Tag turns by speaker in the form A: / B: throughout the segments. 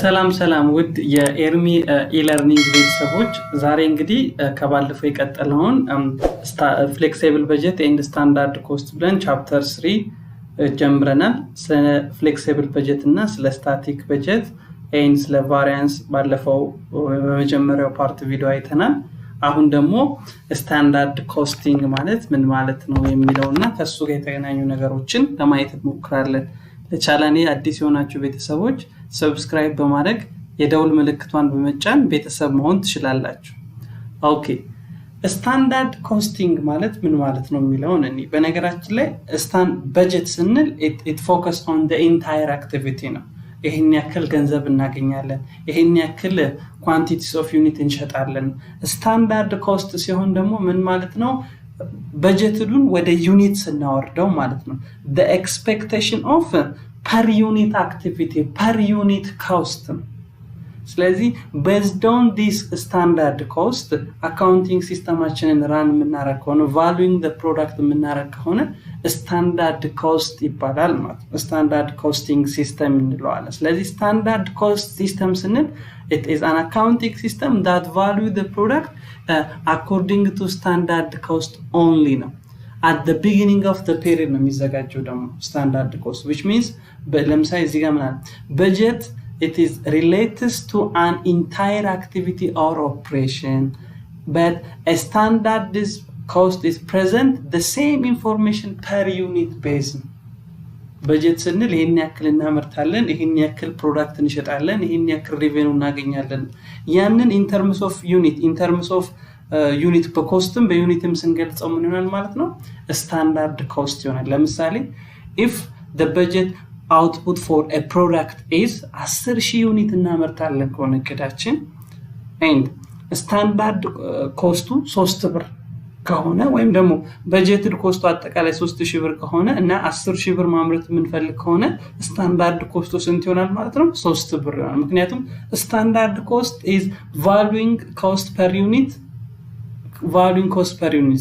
A: ሰላም ውድ የኤርሚ ኢለርኒንግ ቤተሰቦች ዛሬ እንግዲህ ከባለፈው የቀጠለውን ፍሌክሲብል በጀት ኤንድ ስታንዳርድ ኮስት ብለን ቻፕተር 3 ጀምረናል። ስለ ፍሌክሲብል በጀት እና ስለ ስታቲክ በጀት ኤንድ ስለ ቫሪያንስ ባለፈው በመጀመሪያው ፓርት ቪዲዮ አይተናል። አሁን ደግሞ ስታንዳርድ ኮስቲንግ ማለት ምን ማለት ነው የሚለውና ከሱ ጋር የተገናኙ ነገሮችን ለማየት እንሞክራለን። ለቻናሌ አዲስ የሆናችሁ ቤተሰቦች ሰብስክራይብ በማድረግ የደውል ምልክቷን በመጫን ቤተሰብ መሆን ትችላላችሁ። ኦኬ ስታንዳርድ ኮስቲንግ ማለት ምን ማለት ነው የሚለውን በነገራችን ላይ በጀት ስንል it focus on the entire activity ነው። ይሄን ያክል ገንዘብ እናገኛለን፣ ይሄን ያክል quantities of unit እንሸጣለን። ስታንዳርድ ኮስት ሲሆን ደግሞ ምን ማለት ነው? በጀቱን ወደ ዩኒት ስናወርደው ማለት ነው። the expectation of per unit activity per unit cost። ስለዚህ based on this standard cost accounting ሲስተማችንን ራን የምናደርግ ከሆነ valuing the product የምናደርግ ከሆነ standard cost ይባላል ማለት ነው። standard costing system እንለዋለን። ስለዚህ standard cost system ስንል it is an accounting system that value the product according to standard cost only ነው። at the beginning of the period ነው የሚዘጋጀው ደግሞ standard cost, which means ለምሳሌ እዚህ ጋር ማለት budget it is related to an entire activity or operation, but a standard cost is present the same information per unit basis. በጀት ስንል ይሄን ያክል እናመርታለን፣ ይሄን ያክል ፕሮዳክት እንሸጣለን፣ ይሄን ያክል ሬቬኑ እናገኛለን። ያንን in terms of unit በኮስትም በዩኒትም ስንገልጸው ምን ይሆናል ማለት ነው? ስታንዳርድ ኮስት ይሆናል። ለምሳሌ if the budget output for a product is 10,000 ዩኒት እናመርታለን ከሆነ እቅዳችን and ስታንዳርድ ኮስቱ 3 ብር ከሆነ ወይም ደግሞ በጀትድ ኮስቱ አጠቃላይ 3,000 ብር ከሆነ እና 10,000 ብር ማምረት የምንፈልግ ከሆነ ስታንዳርድ ኮስቱ ስንት ይሆናል ማለት ነው? 3 ብር ይሆናል። ምክንያቱም ስታንዳርድ ኮስት is valuing cost per unit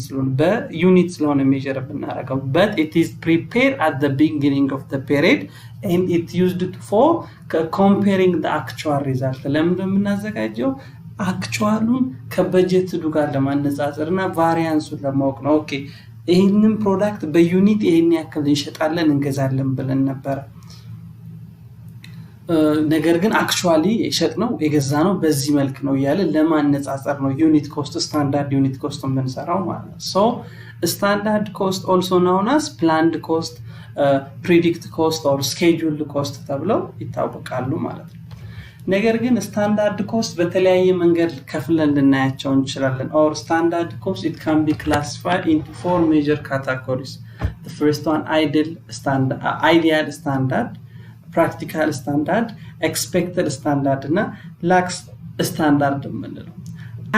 A: ስለሆነ በዩኒት ስለሆነ ሜጀር ብናደርገው but it is prepared at the beginning of the period and it used for comparing the actual result። ለምን የምናዘጋጀው አክቹዋሉን ከበጀትዱ ጋር ለማነጻጸርና ቫሪያንሱን ለማወቅ ነው። ኦኬ ይሄንን ፕሮዳክት በዩኒት ይሄን ያክል እንሸጣለን እንገዛለን ብለን ነበር። ነገር ግን አክቹዋሊ የሸጥነው የገዛነው በዚህ መልክ ነው ያለ ለማነጻጸር ነው ዩኒት ኮስት ስታንዳርድ ዩኒት ኮስት የምንሰራው ማለት ነው። ሶ ስታንዳርድ ኮስት also known as planned cost, predict cost or scheduled cost ተብለው ይታወቃሉ ማለት ነው። ነገር ግን ስታንዳርድ ኮስት በተለያየ መንገድ ከፍለን ልናያቸው እንችላለን። or standard cost it can be classified into 4 major categories. The first one ideal standard, practical standard, expected standard እና lax standard የምንለው።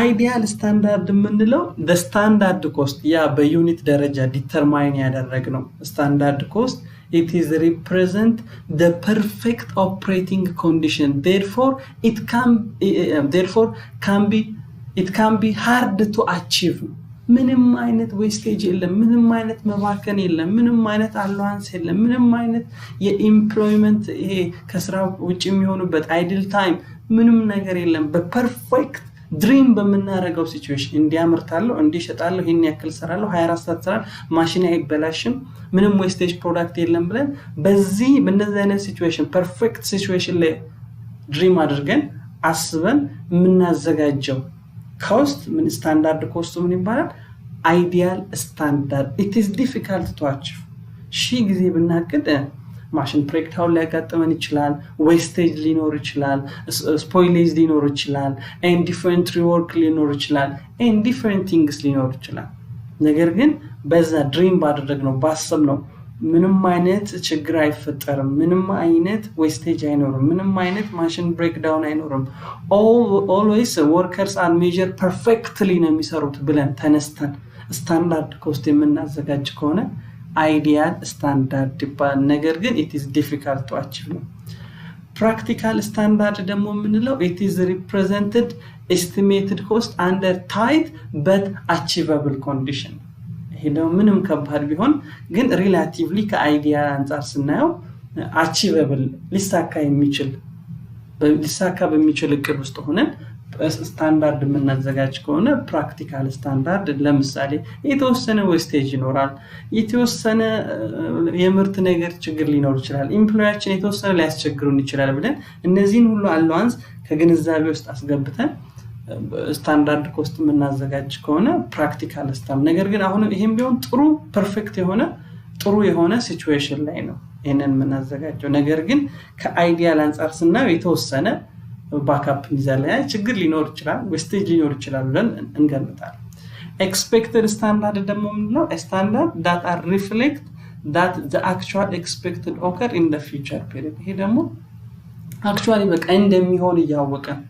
A: ideal standard የምንለው the standard cost ያ በዩኒት ደረጃ ዲተርማይን ያደረግነው standard cost it is represent the perfect operating condition, therefore it can be hard to achieve. ምንም አይነት ዌስቴጅ የለም፣ ምንም አይነት መባከን የለም፣ ምንም አይነት አላዋንስ የለም፣ ምንም አይነት የኤምፕሎይመንት ይሄ ከስራ ውጪ የሚሆኑበት አይድል ታይም ምንም ነገር የለም። በፐርፌክት ድሪም በመናረጋው ሲቹዌሽን እንዲያመርታለሁ እንዲሸጣለሁ ይሄን ያክል ሰራለሁ 24 ሰዓት ሰራል ማሽን አይበላሽም ምንም ዌስቴጅ ፕሮዳክት የለም ብለን በእነዚህ አይነት ሲቹዌሽን ፐርፌክት ሲቹዌሽን ላይ ድሪም አድርገን አስበን የምናዘጋጀው ኮስት ምን ስታንዳርድ ኮስቱ ምን ይባላል? አይዲያል ስታንዳርድ። it is difficult to achieve። ጊዜ ብናቅድ ማሽን ብሬክዳውን ሊያጋጥመን ይችላል፣ ዌስቴጅ ሊኖር ይችላል፣ ስፖይሌጅ ሊኖር ይችላል፣ and different rework ሊኖር ይችላል፣ and different things ሊኖር ይችላል። ነገር ግን በዛ ድሪም ባደረግነው ባሰብነው ምንም አይነት ችግር አይፈጠርም፣ ምንም አይነት ዌስቴጅ አይኖርም፣ ምንም አይነት ማሽን ብሬክዳውን አይኖርም፣ always workers are measured perfectly ነው የሚሰሩት ብለን ተነስተን ስታንዳርድ ኮስት የምናዘጋጅ ከሆነ አይዲያል ስታንዳርድ ይባላል። ነገር ግን it is difficult to achieve ነው። practical standard ደግሞ የምንለው it is represented estimated cost under tight but achievable condition። ይሄ ደግሞ ምንም ከባድ ቢሆን ግን ሪላቲቭሊ ከአይዲያል አንፃር ስናየው አቺቨብል ሊሳካ የሚችል ሊሳካ በሚችል እቅድ ውስጥ ሆነን ስታንዳርድ የምናዘጋጅ ከሆነ ፕራክቲካል ስታንዳርድ ለምሳሌ የተወሰነ ዌስቴጅ ይኖራል፣ የተወሰነ የምርት ነገር ችግር ሊኖር ይችላል፣ ኢምፕሎያችን የተወሰነ ሊያስቸግሩን ይችላል ብለን እነዚህን ሁሉ አላዋንስ ከግንዛቤ ውስጥ አስገብተን ስታንዳርድ ኮስት የምናዘጋጅ ከሆነ ፕራክቲካል ስታም። ነገር ግን አሁን ይሄም ቢሆን ጥሩ የሆነ ሲቹዌሽን ላይ ነው ይሄንን የምናዘጋጀው። ነገር ግን ከአይዲያል አንፃር ስናየው የተወሰነ ባክአፕ ይዛለያ ችግር ሊኖር ይችላል፣ ዌስቴጅ ሊኖር ይችላል ብለን እንገምታለን። ኤክስፔክትድ ስታንዳርድ ደግሞ ምንድነው? ስታንዳርድ that are reflect that the actual expected occur in the future period። ይሄ ደግሞ አክቹአሊ በቃ እንደሚሆን እያወቀን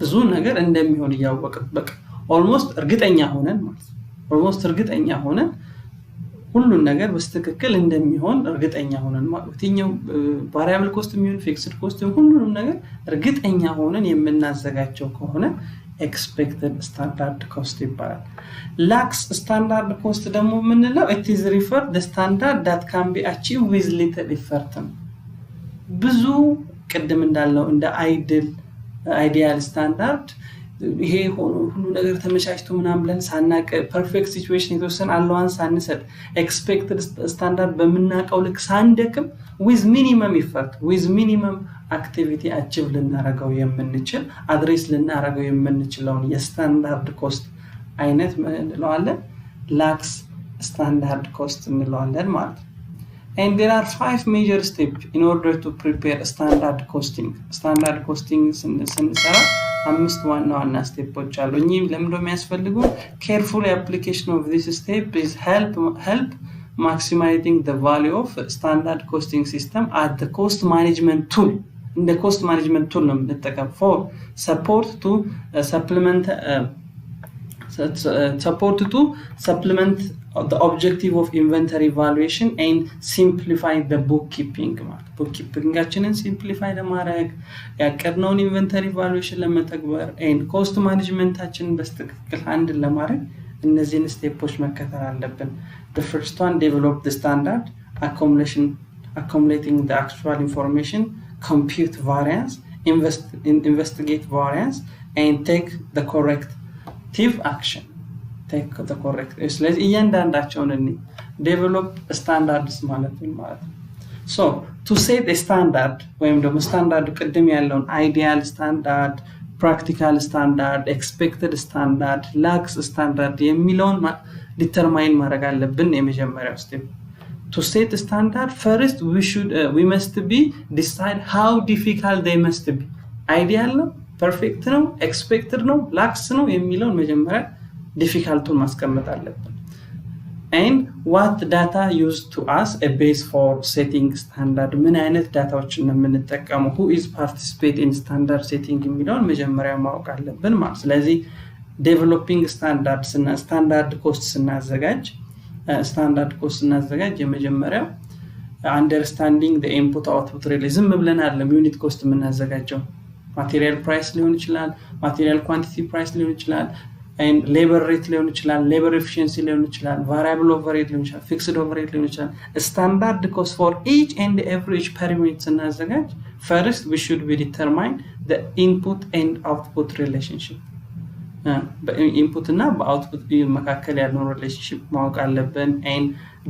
A: ብዙ ነገር እንደሚሆን እያወቀን በቃ ኦልሞስት እርግጠኛ ሆነን ሁሉን ነገር በስትክክል እንደሚሆን እርግጠኛ ሆነን ማለት ነው። ቫሪያብል ኮስት የሚሆን ፊክስድ ኮስት ሁሉንም ነገር እርግጠኛ ሆነን የምናዘጋጀው ከሆነ ኤክስፔክትድ ስታንዳርድ ኮስት ይባላል። ላክስ ስታንዳርድ ኮስት ደግሞ ምንለው? it is refer the standard that can be achieved with little effort። ብዙ ቅድም እንዳልነው እንደ አይዲያል ስታንዳርድ ይሄ ሁሉ ነገር ተመቻችቶ ምናምን ብለን ሳናቀ ፐርፌክት ሲቹዌሽን የተወሰነ አላዋንስ ሳንሰጥ ኤክስፔክትድ ስታንዳርድ በመናቀው ልክ ሳንደክም with minimum effort with minimum activity አቺቭ ልናረጋው የምንችል አድሬስ ልናረጋው የምንችለውን የስታንዳርድ ኮስት አይነት እንለዋለን ላክስ ስታንዳርድ ኮስት እንለዋለን ማለት ነው። And there are 5 major steps in order to prepare standard costing ስንሰራ 5 ዋና ስቴፖች አሉ። እኚህም ለምንድነው የሚያስፈልጉ? careful application of this step is help maximizing the value of standard costing system as the cost management tool. In the cost management tool ነው የምንጠቀም for support to supplement the objective of inventory valuation and simplify the bookkeeping ማለት bookkeepingአችንን simplify ለማድረግ ያቀድነውን inventory valuation ለመተግበር and cost managementአችንን በስትክክል ሃንድል ለማድረግ እነዚህን ስቴፖች መከተል አለብን። The first one, develop the standard, accumulating the actual information, compute variance, investigate variance and take the corrective action. ስለዚህ እያንዳንዳቸውን ዴቨሎፕ ስታንዳርድስ ማለት ነው። so to set a standard ወይም ደግሞ ስታንዳርድ ቅድም ያለውን አይዲያል ስታንዳርድ፣ ፕራክቲካል ስታንዳርድ፣ ኤክስፔክትድ ስታንዳርድ፣ ላክስ ስታንዳርድ የሚለውን ዲተርማይን ማድረግ አለብን። የመጀመሪያው ስቴፕ to set a standard, first we must decide how difficult they must be። አይዲያል ነው፣ ፐርፌክት ነው፣ ኤክስፔክትድ ነው፣ ላክስ ነው የሚለውን መጀመሪያ ዲፊካልቱን ማስቀመጥ አለብን። and what data used to us a base for setting standard፣ ምን አይነት ዳታዎችን ነው የምንጠቀመው፣ who is participate in standard setting የሚለውን መጀመሪያ ማወቅ አለብን ማለት። ስለዚህ ዴቨሎፒንግ ስታንዳርድ ኮስት ስናዘጋጅ የመጀመሪያው አንደርስታንዲንግ the input output relation ብለን አይደለም ዩኒት ኮስት የምናዘጋጀው። ማቴሪያል ፕራይስ ሊሆን ይችላል፣ ማቴሪያል ኳንቲቲ ፕራይስ ሊሆን ይችላል፣ and labor rate ሊሆን ይችላል፣ labor efficiency ሊሆን ይችላል፣ variable overhead ሊሆን ይችላል፣ fixed overhead ሊሆን ይችላል። standard cost for each and every per unit ስናዘጋጅ first we should be determine the input and output relationship። በኢንፑት እና በአውትፑት መካከል ያለውን ሪሌሽንሺፕ ማወቅ አለብን። and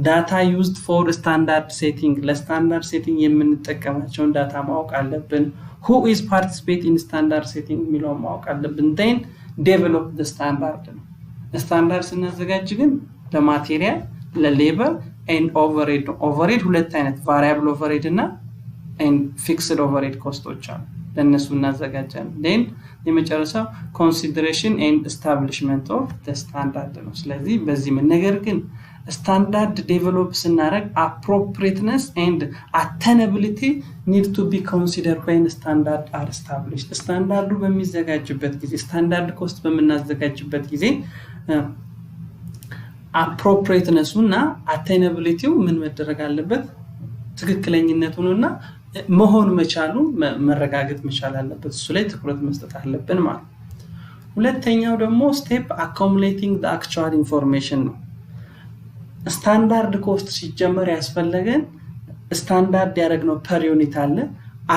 A: data used for standard setting፣ ለስታንዳርድ ሴቲንግ የምንጠቀማቸውን ዳታ ማወቅ አለብን። who is participate in standard setting የሚለውን ማወቅ አለብን። then develop the standard ነው። ስታንዳርድ ስናዘጋጅ ግን ለማቴሪያል፣ ለሌበር and overhead ነው። overhead ሁለት አይነት variable overhead እና fixed overhead ኮስቶች አሉ፣ ለነሱ እናዘጋጃለን። then የመጨረሻው consideration and establishment of the standard ነው። ስለዚህ በዚህ ነገር ግን ስታንዳርድ ዴቨሎፕ ስናደርግ appropriateness and attainability need to be considered when standard are established። ስታንዳርዱ በሚዘጋጅበት ጊዜ ስታንዳርድ ኮስት በመናዘጋጅበት ጊዜ appropriateness እና attainability ምን መደረግ አለበት? ትክክለኛነቱንና መሆን መቻሉ መረጋገጥ መቻል አለበት። እሱ ላይ ትኩረት መስጠት አለብን ማለት። ሁለተኛው ደግሞ ስቴፕ accumulating the actual information ነው። ስታንዳርድ ኮስት ሲጀመር ያስፈልገን ስታንዳርድ ያደረግነው ፐር ዩኒት አለ፣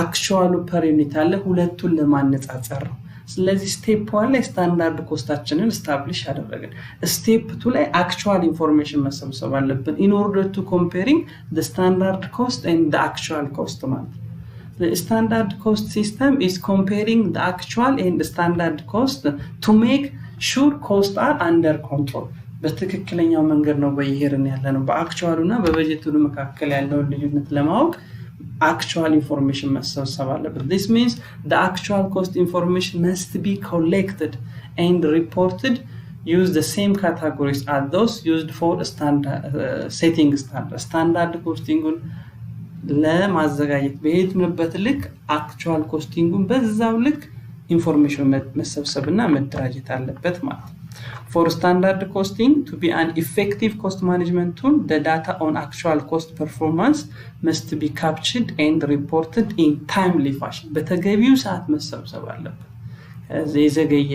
A: አክቹዋሉ ፐር ዩኒት አለ ሁለቱን ለማነጻጸር ነው ስለዚህ ስቴፕ 1 ላይ ስታንዳርድ ኮስታችንን ስታብሊሽ አደረግን ስቴፕ 2 ላይ አክቹዋል ኢንፎርሜሽን መሰብሰብ አለብን in order to comparing the standard cost and the actual cost ማለት the standard cost system is comparing the actual and the standard cost to make sure costs are under control በትክክለኛው መንገድ ነው በየሄርን ያለነው በአክቹዋሉና በበጀቱ መካከል ያለው ልዩነት ለማወቅ actual information መሰብሰብ አለበት this means the actual cost information must be collected and reported use the same categories as those used for standard setting standard costing ለማዘጋጀት በየትምበት ልክ actual costing በዛው ልክ ኢንፎርሜሽን መሰብሰብና መደራጀት አለበት ማለት For standard costing to be an effective cost management tool, the data on actual cost performance must be captured and reported in timely fashion. በተገቢው ሰዓት መሰብሰብ አለበት የዘገየ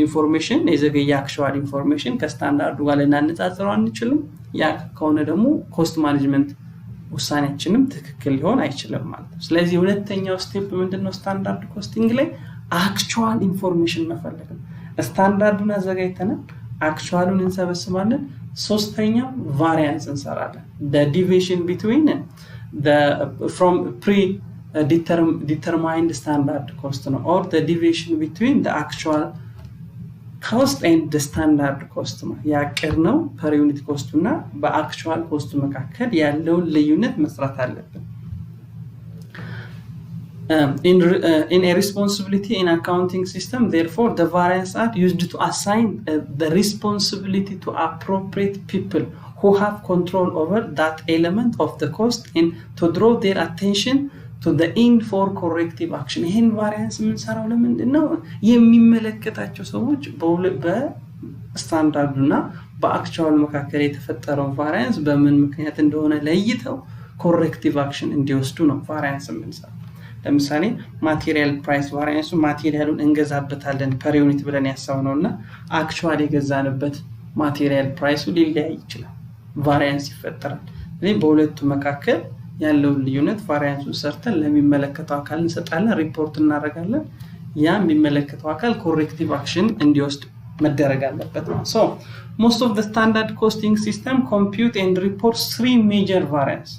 A: ኢንፎርሜሽን የዘገየ actual information ከስታንዳርዱ ጋር ልናነጻጽረው አንችልም ያ ከሆነ ደግሞ ኮስት ማኔጅመንት ውሳኔያችንም ትክክል ሊሆን አይችልም ማለት ነው ስለዚህ ሁለተኛው ስቴፕ ምንድነው ስታንዳርድ ኮስቲንግ ላይ actual information መፈለግ ነው ስታንዳርዱን አዘጋጅተናል አክቹዋሉን እንሰበስባለን ሶስተኛው ቫሪያንስ እንሰራለን the deviation between the from determined standard cost or the deviation between the actual cost and the standard cost ያቀርነው per unit cost እና በአክቹዋል ኮስቱ መካከል ያለውን ልዩነት መስራት አለብን in a responsibility in accounting system therefore the variance are used to assign the responsibility to appropriate people who have control over that element of the cost and to draw their attention to the end for corrective action ይሄን variance ምን ሰራው ለምንድነው የሚመለከታቸው ሰዎች በስታንዳርዱና በአክቹዋል መካከል የተፈጠረው variance በምን ምክንያት እንደሆነ ለይተው corrective action እንዲወስዱ ነው variance ምን ሰራው ለምሳሌ ማቴሪያል ፕራይስ ቫሪያንሱ ማቴሪያሉን እንገዛበታለን ፐር ዩኒት ብለን ያሳውነውና አክቹዋሊ ገዛንበት ማቴሪያል ፕራይሱ ሊለያይ ይችላል ቫሪያንስ ይፈጠራል ስለዚህ በሁለቱ መካከል ያለው ልዩነት ቫሪያንሱን ሰርተን ለሚመለከተው አካል እንሰጣለን ሪፖርት እናደርጋለን ያ የሚመለከተው አካል ኮሬክቲቭ አክሽን እንዲወስድ መደረግ አለበት so most of the standard costing system compute and report three major variance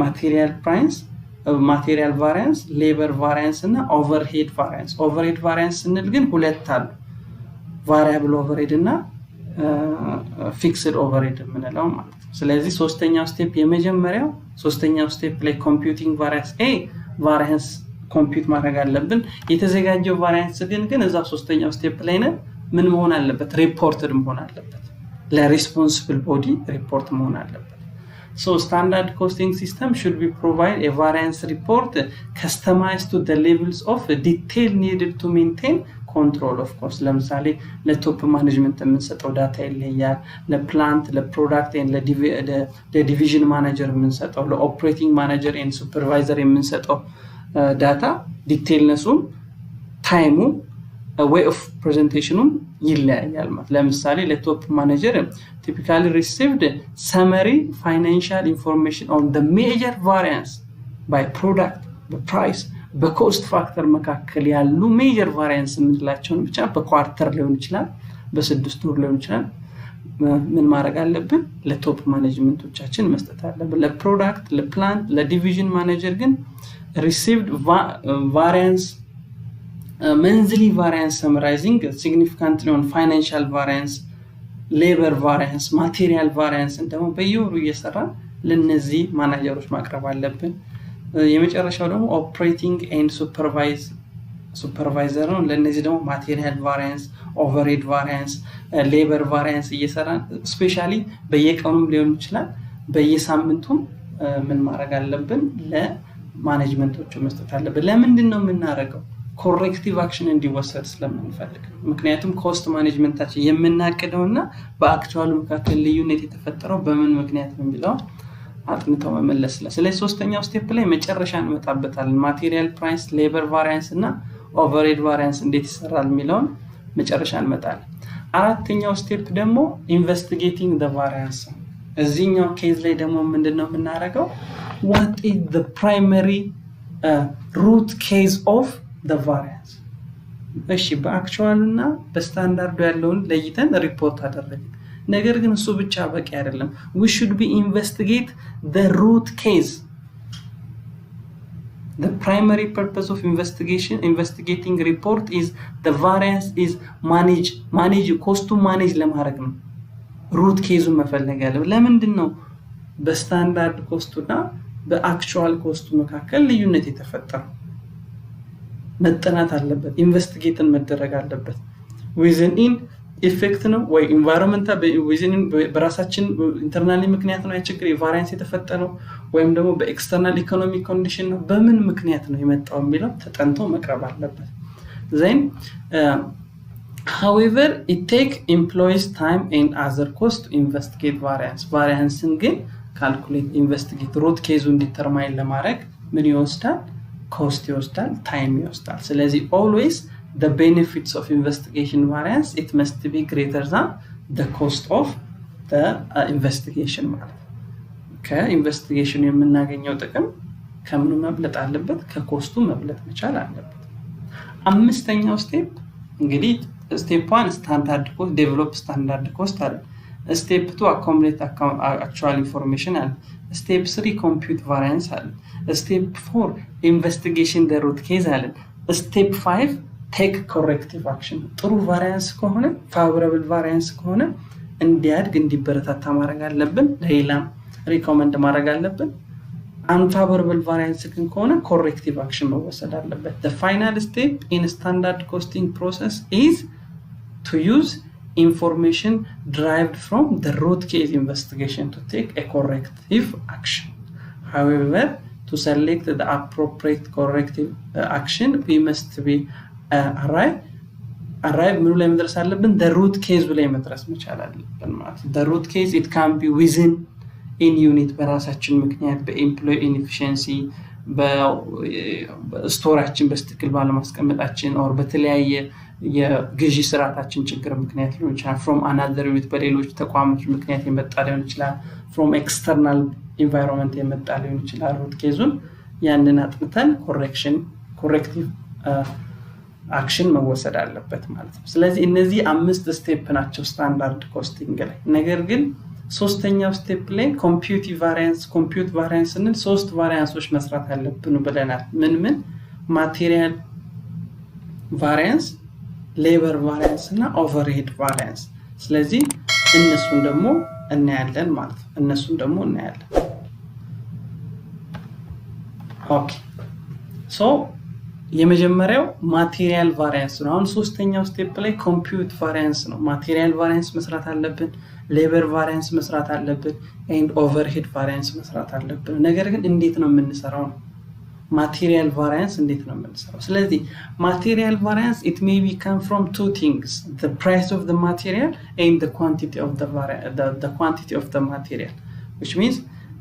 A: material variance labor variance እና overhead variance ስንል ግን ሁለት አሉ variable overhead እና fixed overhead የምንለው ማለት ነው ስለዚህ ሶስተኛው ስቴፕ የመጀመሪያው ሶስተኛው ስቴፕ ላይ computing variance compute ማድረግ አለብን የተዘጋጀው variance ግን እዛ ሶስተኛው ስቴፕ ላይ ነው ምን መሆን አለበት reported መሆን አለበት ለresponsible body report መሆን አለበት So standard costing system should be provide a variance report customized to the levels of detail needed to maintain control of cost. ለምሳሌ ለቶፕ ማኔጅመንት የምንሰጠው ዳታ ይለያል ለፕላንት ለፕሮዳክት and ለዲቪዥን ማኔጀር የምንሰጠው ለኦፕሬቲንግ ማኔጀር and ሱፐርቫይዘር የምንሰጠው ዳታ ዲቴይልነሱም ታይሙ way of presentation ይለያያል ማለት ለምሳሌ ለቶፕ ማኔጀር typically received summary financial information on the major variance by product the price the cost factor መካከል ያሉ major variance የምንላቸውን ብቻ በኳርተር ሊሆን ይችላል በስድስት ወር ሊሆን ይችላል ምን ማድረግ አለብን ለቶፕ ማኔጅመንቶቻችን መስጠት አለብን ለፕሮዳክት ለፕላንት ለዲቪዥን ማኔጀር ግን received variance monthly variance summarizing significantly on financial variance labor variance material variance እንደሞ በየወሩ እየሰራ ለነዚህ ማናጀሮች ማቅረብ አለብን የመጨረሻው ደግሞ operating and supervisor ነው ለነዚህ ደግሞ material variance overhead variance labor variance እየሰራ especially በየቀኑም ሊሆን ይችላል በየሳምንቱም ምን ማድረግ አለብን ለማኔጅመንቶቹ መስጠት አለብን ለምንድነው የምናደርገው corrective action እንዲወሰድ ስለምንፈልግ ምክንያቱም ኮስት ማኔጅመንታችን የምናቀደውና በአክቹዋሉ መካከል ልዩነት የተፈጠረው በምን ምክንያት ነው የሚለው አጥንተው መመለስ ስለዚህ ሶስተኛው ስቴፕ ላይ መጨረሻ እንመጣበታለን ማቴሪያል ፕራይስ ሌበር ቫሪያንስ እና ኦቨርሄድ ቫሪያንስ እንዴት ይሰራል የሚለው መጨረሻ እንመጣለን አራተኛው ስቴፕ ደግሞ ኢንቨስቲጌቲንግ the variance እዚህኛው ኬዝ ላይ ደግሞ ምንድነው የምናደርገው what is the primary root cause of the variance እሺ በአክቹዋል እና በስታንዳርዱ ያለውን ለይተን ሪፖርት አደረግን ነገር ግን እሱ ብቻ በቂ አይደለም we should be investigate the root cause the primary purpose of investigating report is the variance is manage cost to manage ለማድረግ ነው root cause መፈለግ ያለው ለምንድነው በስታንዳርድ ኮስቱና በአክቹዋል ኮስቱ መካከል ልዩነት የተፈጠረው መጠናት አለበት ኢንቨስቲጌትን መደረግ አለበት within ኢፌክት ነው ወይ ኢንቫይሮንመንታል within በራሳችን ኢንተርናሊ ምክንያት ነው የችግር የቫሪያንስ የተፈጠረው ወይም ደግሞ በኤክስተርናል ኢኮኖሚክ ኮንዲሽን ነው በምን ምክንያት ነው የመጣው የሚለው ተጠንቶ መቅረብ አለበት then however it take employees time and other cost to investigate variance ግን calculate investigate root cause determine ለማድረግ ምን ይወስዳል cost ይወስዳል time ይወስዳል ስለዚህ always the benefits of investigation variance it must be greater than the cost of the investigation ማለት ከኢንቨስቲጌሽን የምናገኘው ጥቅም ከምኑ መብለጥ አለበት ከኮስቱ መብለጥ መቻል አለበት አምስተኛው ስቴፕ እንግዲህ ስቴፕ 1 ስታንዳርድ ኮስት ዴቨሎፕ ስታንዳርድ ኮስት አለ step 2 accumulate actual information አለ step 3 compute variance አለ step 4 investigation the root cause አለ step 5 take corrective action ጥሩ variance ከሆነ favorable variance ከሆነ እንዲያድግ እንዲበረታታ ማድረግ አለብን ለሌላም recommend ማድረግ አለብን unfavorable variance ከሆነ corrective action መወሰድ አለበት the final step in standard costing process is to use information derived from the root cause investigation to take a corrective action however to select the appropriate corrective action we must be arrive ምኑ ላይ መድረስ አለብን the root cause ላይ መድረስ መቻል አለብን ማለት the root cause it can be within in unit በራሳችን ምክንያት በኤምፕሎይ inefficiency በስቶራችን በስትክል ባለማስቀመጣችን or በተለያየ የግዢ ስርዓታችን ችግር ምክንያት ሊሆን ይችላል from another unit በሌሎች ተቋሞች ምክንያት የመጣ ሊሆን ይችላል from external environment የመጣ ሊሆን ይችላል root cause-ን ያንን አጥንተን corrective action መወሰድ አለበት ማለት ነው ስለዚህ እነዚህ 5 ስቴፕ ናቸው ስታንዳርድ ኮስቲንግ ላይ ነገር ግን ሶስተኛው ስቴፕ ላይ compute variance እና ሶስት ቫሪያንሶች መስራት አለብን ብለናል ምን ማቴሪያል variance labor variance እና overhead variance ስለዚህ እነሱን ደግሞ እናያለን ማለት ነው ኦኬ ሶ የመጀመሪያው ማቴሪያል variance ነው አሁን ሶስተኛው ስቴፕ ላይ compute variance ነው ማቴሪያል variance መስራት አለብን labor variance መስራት አለብን and overhead variance መስራት አለብን ነገር ግን እንዴት ነው የምንሰራው ነው material variance እንዴት ነው የምንሰራው ስለዚህ material variance it may be come from two things the price of the material and the quantity of the quantity of the material which means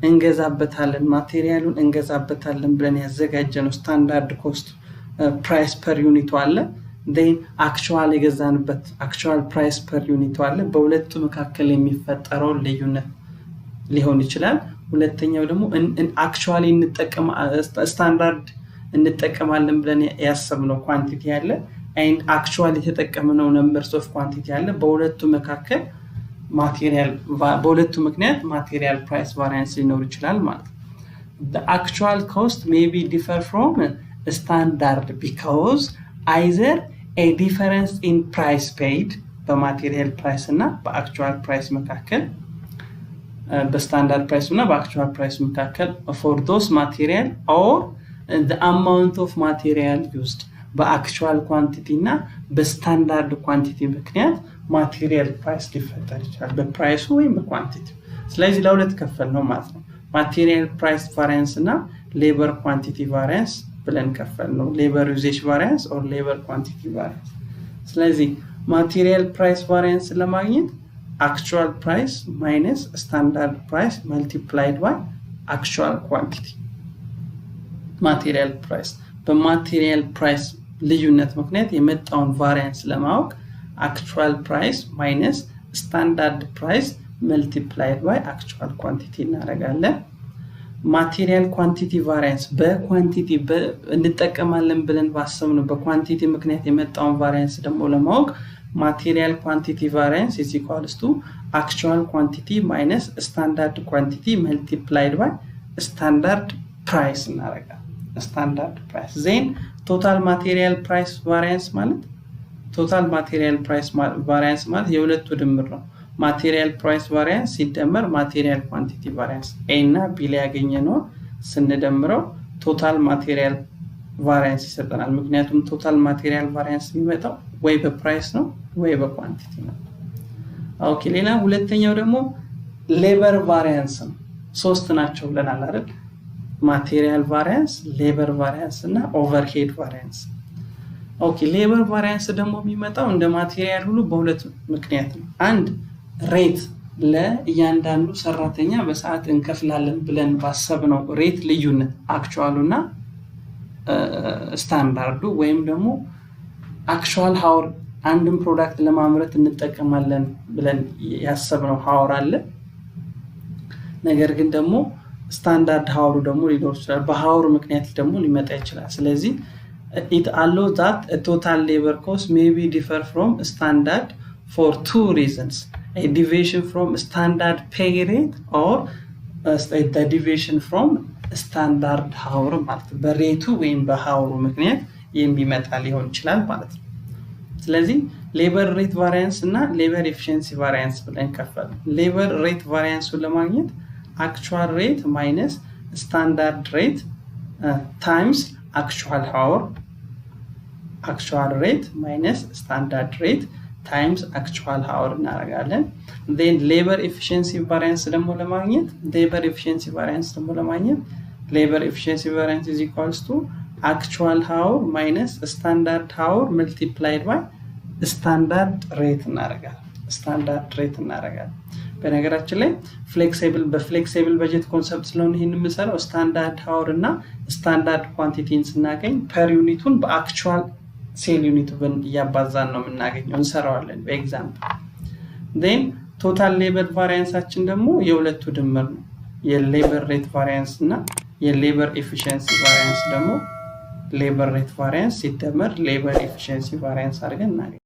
A: እንገዛበታለን ማቴሪያሉን እንገዛበታለን ብለን ያዘጋጀነው ስታንዳርድ ኮስት price per unit አለ then actual የገዛንበት actual price per unit አለ በሁለቱ መካከል የሚፈጠረው ልዩነት ሊሆን ይችላል ሁለተኛው ደግሞ actually እንጠቀም ስታንዳርድ እንጠቀማለን ብለን ያሰብነው ኳንቲቲ አለ and actually የተጠቀምነው numbers of quantity አለ በሁለቱ መካከል በሁለቱ ምክንያት material price variance ሊኖር ይችላል ማለት the actual cost may be differ from standard because either a difference in price paid በማቴሪያል ፕራይስ እና በአክቹዋል ፕራይስ መካከል በስታንዳርድ ፕራይስ እና በአክቹዋል ፕራይስ መካከል for those material or the amount of material used በአክቹዋል ኳንቲቲ እና በስታንዳርድ ኳንቲቲ ምክንያት ማቴሪያል ፕራይስ ሊፈጠር ይችላል በፕራይሱ ወይም በኳንቲቲ ስለዚህ ለሁለት ከፈል ነው ማለት ነው ማቴሪያል ፕራይስ ቫሪያንስ እና ሌበር ኳንቲቲ ቫሪያንስ ብለን ከፈል ነው ሌበር ዩዜጅ ቫሪያንስ or ሌበር ኳንቲቲ ቫሪያንስ ስለዚህ ማቴሪያል ፕራይስ ቫሪያንስ ለማግኘት actual price minus standard price multiplied by actual quantity material price በማቴሪያል ፕራይስ ልዩነት ምክንያት የመጣውን ቫሪያንስ ለማወቅ actual price minus standard price multiplied by actual quantity እናደርጋለን ማቴሪያል ኳንቲቲ ቫሪያንስ በኳንቲቲ እንጠቀማለን ብለን ባሰብነው በኳንቲቲ ምክንያት የመጣውን ቫሪያንስ ደግሞ ለማወቅ ማቴሪያል ኳንቲቲ ቫሪያንስ is equals to actual quantity minus standard quantity multiplied by standard price እናደርጋለን። standard price then total material price variance ማለት total material price variance ማለት የሁለቱ ድምር ነው። ማቴሪያል ፕራይስ ቫሪያንስ ሲደመር ማቴሪያል ኳንቲቲ ቫሪያንስ a እና b ላይ ያገኘነው ስንደምረው ቶታል ማቴሪያል ቫሪያንስ ይሰጠናል። ምክንያቱም ቶታል ማቴሪያል ቫሪያንስ የሚመጣው ወይ በፕራይስ ነው ወይ በኳንቲቲ ነው። ኦኬ ሌላ ሁለተኛው ደግሞ ሌበር ቫሪያንስ ነው። ሶስት ናቸው ብለናል አይደል? ማቴሪያል ቫሪያንስ፣ ሌበር ቫሪያንስ እና ኦቨርሄድ ቫሪያንስ። ኦኬ ሌበር ቫሪያንስ ደግሞ የሚመጣው እንደ ማቴሪያል ሁሉ በሁለት ምክንያት ነው። አንድ ሬት ለእያንዳንዱ ሰራተኛ በሰዓት እንከፍላለን ብለን ባሰብነው ሬት ልዩነት አክቹዋሉና ስታንዳርዱ ወይም ደግሞ አክቹዋል ሃወር አንድን ፕሮዳክት ለማምረት እንጠቀማለን ብለን ያሰብነው ሃወር አለ። ነገር ግን ደግሞ ስታንዳርድ ሃወሩ ደግሞ ሊኖር ይችላል። በሃወሩ ምክንያት ደግሞ ሊመጣ ይችላል። ስለዚህ it allows that a total labor cost may be differ from standard for two reasons: a deviation from standard pay rate or the deviation from standard hour ማለት በሬቱ ወይም በሃወሩ ምክንያት የሚመጣ ሊሆን ይችላል ማለት ነው። ስለዚህ ሌበር ሬት ቫሪያንስ እና ሌበር ኤፊሺየንሲ ቫሪያንስ ብለን ከፈልን። ሌበር ሬት ቫሪያንሱን ለማግኘት actual rate minus standard rate times actual hour, actual rate minus standard rate times actual hour እናደርጋለን። then labor efficiency variance ደግሞ ለማግኘት labor efficiency variance is equals to actual hour minus standard hour multiplied by standard rate እናደርጋለን። በነገራችን ላይ በፍሌክሲብል በጀት ኮንሰፕት ስለሆነ ይሄን የምንሰራው ስታንዳርድ ሃወር እና ስታንዳርድ ኳንቲቲን ስናገኝ ፐር ዩኒቱን በአክቹዋል ሴል ዩኒቱ እያባዛን ነው የምናገኘው እንሰራዋለን በኤግዛምፕል። then ቶታል ሌበር ቫሪያንሳችን ደግሞ የሁለቱ ድምር ነው። የሌበር ሬት ቫሪያንስ እና የሌበር ኤፊሺየንሲ ቫሪያንስ ደግሞ ሌበር ሬት ቫሪያንስ ሲደመር ሌበር ኤፊሺየንሲ ቫሪያንስ አድርገን እናገኛለን።